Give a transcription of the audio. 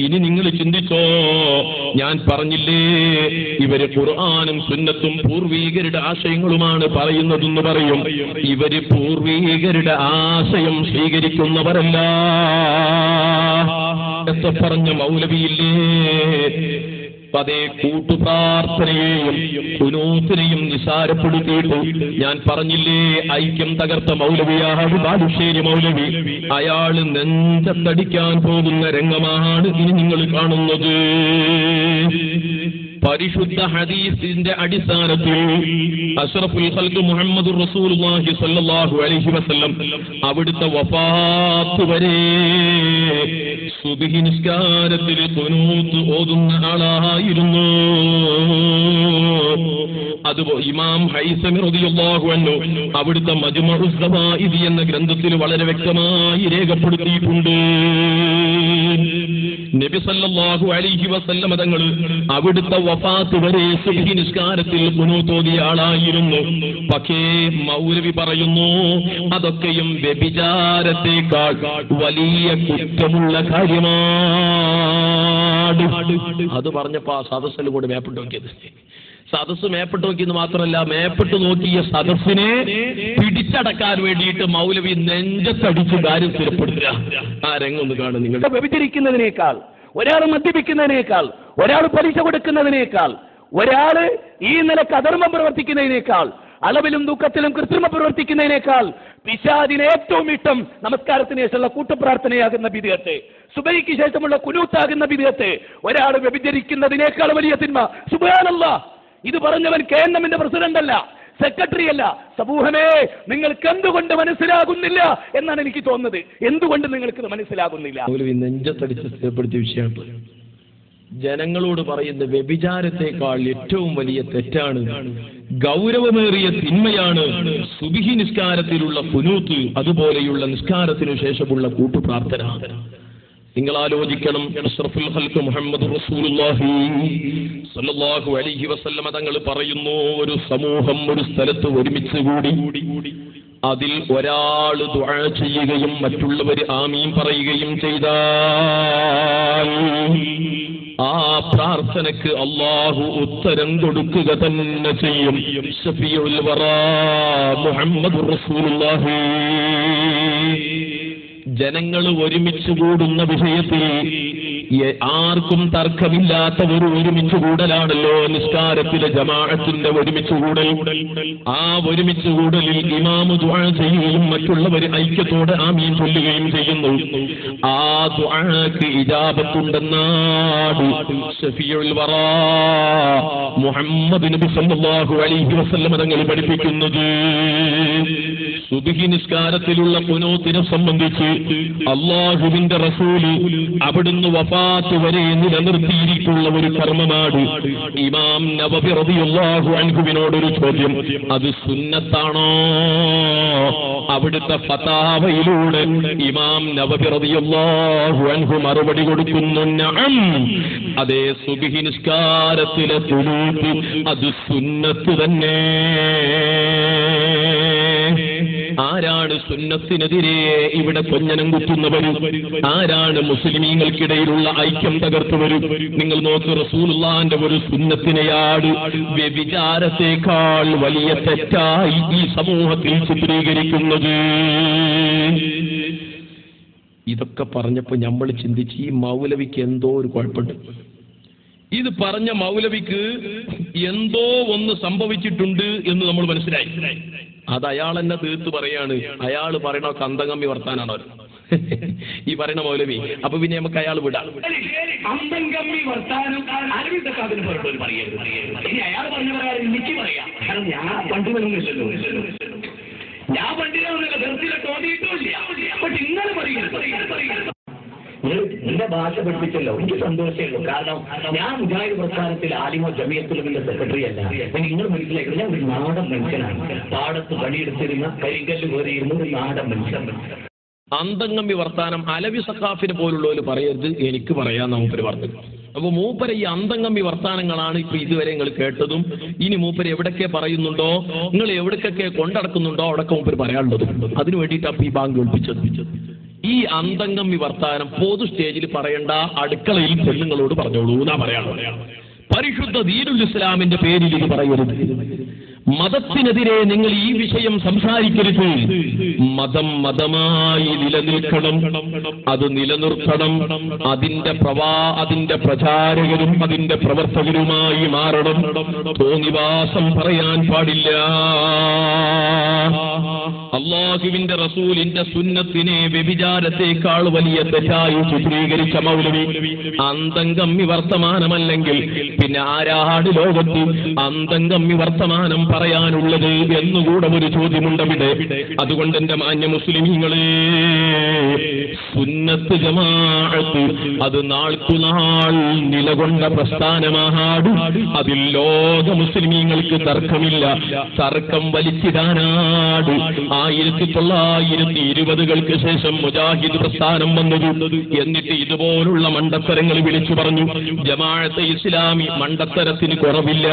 ഇനി നിങ്ങൾ ചിന്തിച്ചോ, ഞാൻ പറഞ്ഞില്ലേ ഇവര് ഖുർആനും സുന്നത്തും പൂർവീകരുടെ ആശയങ്ങളുമാണ് പറയുന്നതെന്ന് പറയും. ഇവര് പൂർവീകരുടെ ആശയം സ്വീകരിക്കുന്നവരല്ല. പറഞ്ഞ മൗലവിയില്ലേ, അതേ കൂട്ടുപ്രാർത്ഥനയെയും ഖുനൂത്തിനെയും നിസാരപ്പെടുത്തിയിട്ടു. ഞാൻ പറഞ്ഞില്ലേ ഐക്യം തകർത്ത മൗലവിയാണ് ബാലുശ്ശേരി മൗലവി. അയാള് നെഞ്ചത്തടിക്കാൻ പോകുന്ന രംഗമാണ് ഇനി നിങ്ങൾ കാണുന്നത്. പരിശുദ്ധ ഹദീസിന്റെ അടിസ്ഥാനത്തിൽ അഷ്റഫുൽ ഖൽഖ് മുഹമ്മദുർ റസൂലുള്ളാഹി സ്വല്ലല്ലാഹു അലൈഹി വസല്ലം അവിടുത്തെ വഫാത്ത് വരെ സുബ്ഹി നിസ്കാരത്തിൽ ഖുനൂത്ത് ഓതുന്ന ആളായിരുന്നു. അതുപോലെ ഇമാം ഹൈസമി റളിയല്ലാഹു അൻഹു അവിടുത്തെ മജ്മുഉസ് സവാഇദ് എന്ന ഗ്രന്ഥത്തിൽ വളരെ വ്യക്തമായി രേഖപ്പെടുത്തിയിട്ടുണ്ട്. നബി സല്ലല്ലാഹു അലൈഹി വസല്ലം തങ്ങൾ അവിടുത്തെ വഫാത്ത് വരെ സുബ്ഹി നിസ്കാരത്തിൽ ഖുനൂത്ത് ഓതിയ ആളായിരുന്നു. പക്ഷേ മൗലവി പറയുന്നു അതൊക്കെയും വ്യഭിചാരത്തെക്കാൾ വലിയ കുറ്റമുള്ള കാര്യമാണ്. അത് പറഞ്ഞപ്പോ ആ സദസ്സിൽ കൂടെ മേപ്പിട്ട് നോക്കിയത്. സദസ്സ് മേപ്പിട്ട് നോക്കിയെന്ന് മാത്രമല്ല, മേപ്പിട്ട് നോക്കിയ സദസ്സിനെ പിടിച്ചടക്കാൻ വേണ്ടിയിട്ട് മൗലവി നെഞ്ചത്തടിച്ച് കാര്യം സ്ഥിരപ്പെടുത്തുക. ആ രംഗം ഒന്ന് കാണും നിങ്ങൾ. വ്യഭിചരിക്കുന്നതിനേക്കാൾ, ഒരാൾ മദ്യപിക്കുന്നതിനേക്കാൾ, ഒരാൾ പലിശ കൊടുക്കുന്നതിനേക്കാൾ, ഒരാൾ ഈ നിലക്ക് അധർമ്മം പ്രവർത്തിക്കുന്നതിനേക്കാൾ, അളവിലും ദുഃഖത്തിലും കൃത്രിമം പ്രവർത്തിക്കുന്നതിനേക്കാൾ പിശാചിന് ഏറ്റവും ഇഷ്ടം നമസ്കാരത്തിന് ശേഷമുള്ള കൂട്ടുപ്രാർത്ഥനയാകുന്ന ബിദ്അത്ത്, സുബഹിക്ക് ശേഷമുള്ള ഖുനൂത്താകുന്ന ബിദ്അത്ത്. ഒരാൾ വ്യഭിചരിക്കുന്നതിനേക്കാൾ വലിയ തിന്മ. സുബ്ഹാനല്ലാഹ്, ഇത് പറഞ്ഞവൻ KNM-ന്റെ പ്രസിഡന്റ് അല്ല, സെക്രട്ടറി അല്ല. സമൂഹമേ, നിങ്ങൾക്ക് എന്തുകൊണ്ട് മനസ്സിലാകുന്നില്ല എന്നാണ് എനിക്ക് തോന്നുന്നത്. എന്തുകൊണ്ട് നിങ്ങൾക്ക് ഇത് മനസ്സിലാകുന്നില്ല? നെഞ്ചത്തടിച്ച് സ്ഥിരപ്പെടുത്തിയ വിഷയമാണ്. ജനങ്ങളോട് പറയുന്ന വ്യഭിചാരത്തെക്കാൾ ഏറ്റവും വലിയ തെറ്റാണ്, ഗൗരവമേറിയ തിന്മയാണ് സുബ്ഹി നിസ്കാരത്തിലുള്ള ഖുനൂത്ത്, അതുപോലെയുള്ള നിസ്കാരത്തിനു ശേഷമുള്ള കൂട്ടുപ്രാർത്ഥന. നിങ്ങൾ ആലോചിക്കണം, അഷ്റഫുൽ ഖൽഖ് മുഹമ്മദുർ റസൂലുള്ളാഹി സ്വല്ലല്ലാഹു അലൈഹി വസല്ലം തങ്ങൾ പറയുന്നു, ഒരു സമൂഹം ഒരു സ്ഥലത്ത് ഒരുമിച്ച് കൂടി അതിൽ ഒരാൾ ദുആ ചെയ്യുകയും മറ്റുള്ളവർ ആമീൻ പറയുകയും ചെയ്താൽ ആ പ്രാർത്ഥനയ്ക്ക് അല്ലാഹു ഉത്തരം കൊടുക്കുക തന്നെ ചെയ്യും. ശഫീഉൽ വറാ മുഹമ്മദുർ റസൂലുള്ളാഹി. ജനങ്ങൾ ഒരുമിച്ച് കൂടുന്ന വിഷയത്തിൽ ആർക്കും തർക്കമില്ലാത്ത ഒരു ഒരുമിച്ച് കൂടലാണല്ലോ നിസ്കാരത്തിലെ ജമാഅത്തിന്റെ ഒരുമിച്ച് കൂടൽ. ആ ഒരുമിച്ച് കൂടലിൽ ഇമാമു ദുആ ചെയ്യുകയും മറ്റുള്ളവർ ഐക്യത്തോടെ ആമീൻ ചൊല്ലുകയും ചെയ്യുന്നു. ആ ദുആക്ക് ഇജാബത്തുണ്ടെന്നാണ് ശഫീഉൽ വറാ മുഹമ്മദ് നബി സല്ലല്ലാഹു അലൈഹി വസല്ലം തങ്ങൾ പഠിപ്പിക്കുന്നത്. സുബ്ഹി നിസ്കാരത്തിലുള്ള ഖുനൂത്തിനെ സംബന്ധിച്ച് അല്ലാഹുവിന്റെ റസൂല് അവിടുന്ന് വഫാത്ത് വരെ നിലനിർത്തിയിരിക്കുന്ന ഒരു കർമ്മമാണ്. ഇമാം നവവി റളിയല്ലാഹു അൻഹുവിനോടൊരു ചോദ്യം, അത് സുന്നത്താണോ? അവിടുത്തെ ഫതാവയിലൂടെ ഇമാം നവവി റളിയല്ലാഹു അൻഹു മറുപടി കൊടുക്കുന്നു, നഅം, അതേ സുബ്ഹി നിസ്കാരത്തിലെ ഖുനൂത്ത് അത് സുന്നത്ത് തന്നെ. ആരാണ് സുന്നത്തിനെതിരെ ഇവിടെ കൊഞ്ഞനം കുത്തുന്നവരും? ആരാണ് മുസ്ലിമീങ്ങൾക്കിടയിലുള്ള ഐക്യം തകർത്തവരും? നിങ്ങൾ നോക്ക്, റസൂലുള്ളാഹിന്റെ ഒരു സുന്നത്തിനെയാണ് വ്യഭിചാരത്തെക്കാൾ വലിയ തെറ്റായി ഈ സമൂഹത്തിൽ ചിത്രീകരിക്കുന്നത്. ഇതൊക്കെ പറഞ്ഞപ്പോ നമ്മൾ ചിന്തിച്ച് ഈ മൗലവിക്ക് എന്തോ ഒരു കുഴപ്പമുണ്ട്. ഇത് പറഞ്ഞ മൗലവിക്ക് എന്തോ ഒന്ന് സംഭവിച്ചിട്ടുണ്ട് എന്ന് നമ്മൾ മനസ്സിലായി. അത് അയാൾ എന്നെ തീർത്ത് പറയാണ്. അയാൾ പറയണ കന്തകമ്മി വർത്താനാണോ ഈ പറയണ മൗലവി? അപ്പൊ പിന്നെ നമുക്ക് അയാൾ വിടാം. അന്തംഗമ്മി വർത്താനം അരവിന്ദക്കാവിന് പുറത്തൊരു പറയരുത്. ഇനി അയാൾ പറഞ്ഞ പ്രകാരം എനിക്ക് പറയാം. കാരണം ഞാൻ പണ്ടിതൊന്നുമില്ലല്ലോ, ഞാൻ പണ്ടിതൊന്നുമില്ല, വെറുതെ തോന്നിയിട്ടുമില്ല. പക്ഷെ ഇന്നലെ പറയരുത്. എന്റെ ഭാഷ പഠിപ്പിച്ചല്ലോ, എനിക്ക് സന്തോഷമുള്ളൂ. കാരണം ഞാൻ മുജാഹിദ് പ്രസ്ഥാനത്തിൽ ആലിമോ ജമിയത്തുലമിന്റെ സെക്രട്ടറി അല്ല. നിങ്ങൾ മനസ്സിലാക്കുന്നത് ഞാൻ ഒരു നാടൻ മനുഷ്യനാണ്. പാടത്ത് പണിയെടുത്തിരുന്ന കരിങ്കല്ല് കോരിയിരുന്ന ഒരു നാടൻ മനുഷ്യൻ. അന്തംഗമ്മി വർത്താനം അലവി സഖാഫിനെ പോലുള്ളവർ പറയരുത്, എനിക്ക് പറയാൻ മൂപ്പര് പറഞ്ഞു. അപ്പൊ മൂപ്പര ഈ അന്തംഗമ്മി വർത്താനങ്ങളാണ് ഇപ്പൊ ഇതുവരെ നിങ്ങൾ കേട്ടതും. ഇനി മൂപ്പര് എവിടൊക്കെ പറയുന്നുണ്ടോ, നിങ്ങൾ എവിടേക്കൊക്കെ കൊണ്ടടക്കുന്നുണ്ടോ അവിടൊക്കെ മൂപ്പര് പറയാനുള്ളതും. അതിനു വേണ്ടിയിട്ട് അപ്പൊ ഈ ബാങ്ക് കേൾപ്പിച്ചത്. ഈ അന്തംഗമ്മി വർത്താനം പൊതു സ്റ്റേജിൽ പറയണ്ട, അടുക്കളയിൽ പെണ്ണുങ്ങളോട് പറഞ്ഞോളൂ എന്നാ പറയാണ്. പരിശുദ്ധ ദീനുൽ ഇസ്ലാമിന്റെ പേരിൽ ഇത് പറയരുത്. മതത്തിനെതിരെ നിങ്ങൾ ഈ വിഷയം സംസാരിക്കരുത്. മതം മതമായി നിലനിൽക്കണം, അത് നിലനിർത്തണം. അതിന്റെ പ്രചാരകരും അതിന്റെ പ്രവർത്തകരുമായി മാറണം. തോന്നിവാസം പറയാൻ പാടില്ല. അള്ളാഹുവിന്റെ റസൂലിന്റെ സുന്നത്തിനെ വ്യഭിചാരത്തെക്കാൾ വലിയ തെറ്റായി ചിത്രീകരിച്ച മൗലവി അന്തംഗമ്മി വർത്തമാനമല്ലെങ്കിൽ പിന്നെ ആരാട് ലോകത്ത് അന്തംഗമ്മി വർത്തമാനം പറയാനുള്ളത് എന്നുകൂടെ ഒരു ചോദ്യമുണ്ടവിടെ. അതുകൊണ്ട് എന്റെ മാന്യ മുസ്ലിമീങ്ങളെ, സുന്നത്ത് ജമാഅത്ത് അത് നാൾക്കുനാൾ നിലകൊണ്ട പ്രസ്ഥാനമാണ്. അതിൽ ലോക മുസ്ലിമീങ്ങൾക്ക് തർക്കമില്ല. തർക്കം വലിച്ചിടാനാട് 1920-കൾക്ക് ശേഷം മുജാഹിദ് പ്രസ്ഥാനം വന്നത്. എന്നിട്ട് ഇതുപോലുള്ള മണ്ടത്തരങ്ങൾ വിളിച്ചു പറഞ്ഞു. ജമാഅത്തെ ഇസ്ലാമി മണ്ടത്തരത്തിന് കുറവില്ല.